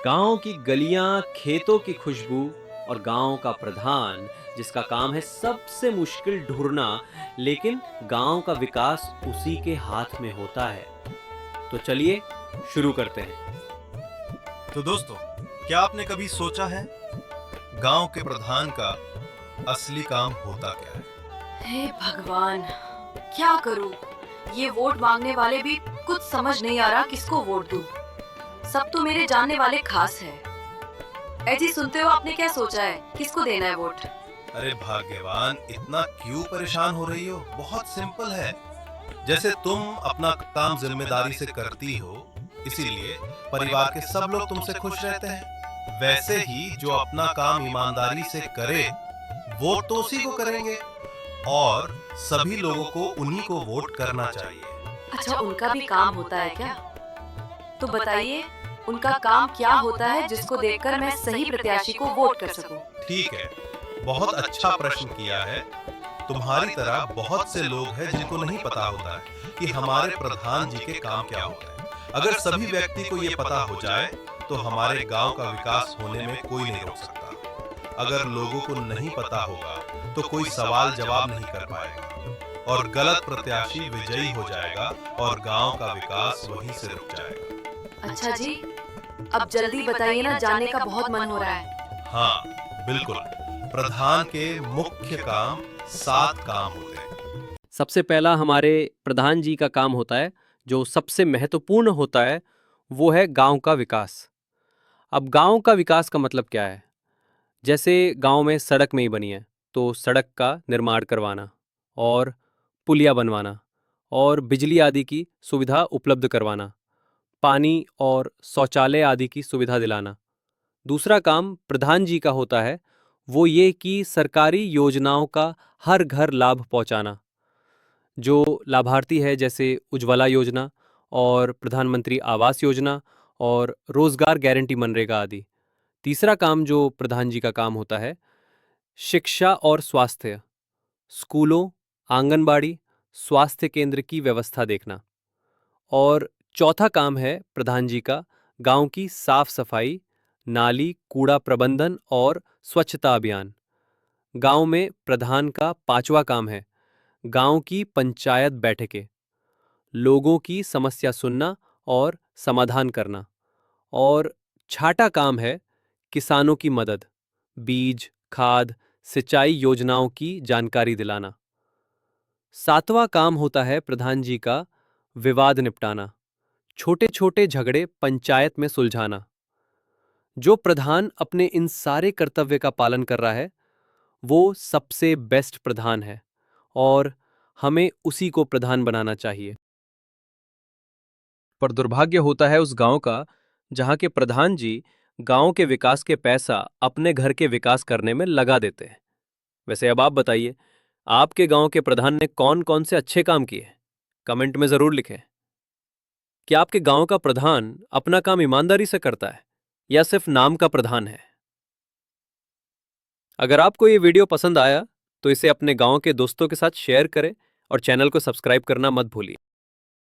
गांव की गलियां, खेतों की खुशबू और गांव का प्रधान जिसका काम है सबसे मुश्किल ढूंढना, लेकिन गांव का विकास उसी के हाथ में होता है। तो चलिए शुरू करते हैं। तो दोस्तों, क्या आपने कभी सोचा है गांव के प्रधान का असली काम होता क्या है? हे भगवान, क्या करूं? ये वोट मांगने वाले भी कुछ समझ नहीं आ रहा किसको वोट दूं। सब तो मेरे जानने वाले खास है। ऐजी सुनते हो, आपने क्या सोचा है? किसको देना है वोट? अरे भाग्यवान, इतना क्यों परेशान हो रही हो? बहुत सिंपल है। जैसे तुम अपना काम जिम्मेदारी से करती हो, इसीलिए परिवार के सब लोग तुमसे खुश रहते हैं। वैसे ही जो अपना काम ईमानदारी से करे, वोट तो उसी को करेंगे और सभी लोगों को उन्हीं को वोट करना चाहिए। अच्छा, उनका भी काम होता है क्या? तो बताइए, उनका काम क्या होता है जिसको देखकर मैं सही प्रत्याशी को वोट कर सकूं? ठीक है, बहुत अच्छा प्रश्न किया है। तुम्हारी तरह बहुत से लोग हैं जिनको नहीं पता होता है कि हमारे प्रधान जी के काम क्या होते हैं। अगर सभी व्यक्ति को ये पता हो जाए तो हमारे गांव का विकास होने में कोई नहीं रोक सकता। अगर लोगों को नहीं पता होगा तो कोई सवाल जवाब नहीं कर पाएगा और गलत प्रत्याशी विजयी हो जाएगा और गांव का विकास वहीं से रुक जाएगा। अच्छा जी, अब जल्दी बताइए ना, जानने का बहुत मन हो रहा है। हाँ, बिल्कुल। प्रधान के मुख्य काम 7 काम होते हैं। सबसे पहला हमारे प्रधान जी का काम होता है, जो सबसे महत्वपूर्ण होता है, वो है गांव का विकास। अब गांव का विकास का मतलब क्या है? जैसे गांव में सड़क नहीं बनी है तो सड़क का निर्माण करवाना, और पुलिया बनवाना, और बिजली आदि की सुविधा उपलब्ध करवाना, पानी और शौचालय आदि की सुविधा दिलाना। दूसरा काम प्रधान जी का होता है, वो ये कि सरकारी योजनाओं का हर घर लाभ पहुंचाना। जो लाभार्थी है, जैसे उज्ज्वला योजना और प्रधानमंत्री आवास योजना और रोजगार गारंटी मनरेगा आदि। तीसरा काम जो प्रधान जी का काम होता है, शिक्षा और स्वास्थ्य, स्कूलों, आंगनबाड़ी, स्वास्थ्य केंद्र की व्यवस्था देखना। और चौथा काम है प्रधान जी का, गांव की साफ सफाई, नाली कूड़ा प्रबंधन और स्वच्छता अभियान। गांव में प्रधान का पांचवा काम है गांव की पंचायत बैठकें, लोगों की समस्या सुनना और समाधान करना। और छठा काम है किसानों की मदद, बीज, खाद, सिंचाई योजनाओं की जानकारी दिलाना। सातवां काम होता है प्रधान जी का विवाद निपटाना, छोटे छोटे झगड़े पंचायत में सुलझाना। जो प्रधान अपने इन सारे कर्तव्य का पालन कर रहा है, वो सबसे बेस्ट प्रधान है और हमें उसी को प्रधान बनाना चाहिए। पर दुर्भाग्य होता है उस गांव का जहां के प्रधान जी गांव के विकास के पैसा अपने घर के विकास करने में लगा देते हैं। वैसे अब आप बताइए, आपके गांव के प्रधान ने कौन कौन से अच्छे काम किए? कमेंट में जरूर लिखें। क्या आपके गांव का प्रधान अपना काम ईमानदारी से करता है या सिर्फ नाम का प्रधान है? अगर आपको ये वीडियो पसंद आया तो इसे अपने गांव के दोस्तों के साथ शेयर करें और चैनल को सब्सक्राइब करना मत भूलिए।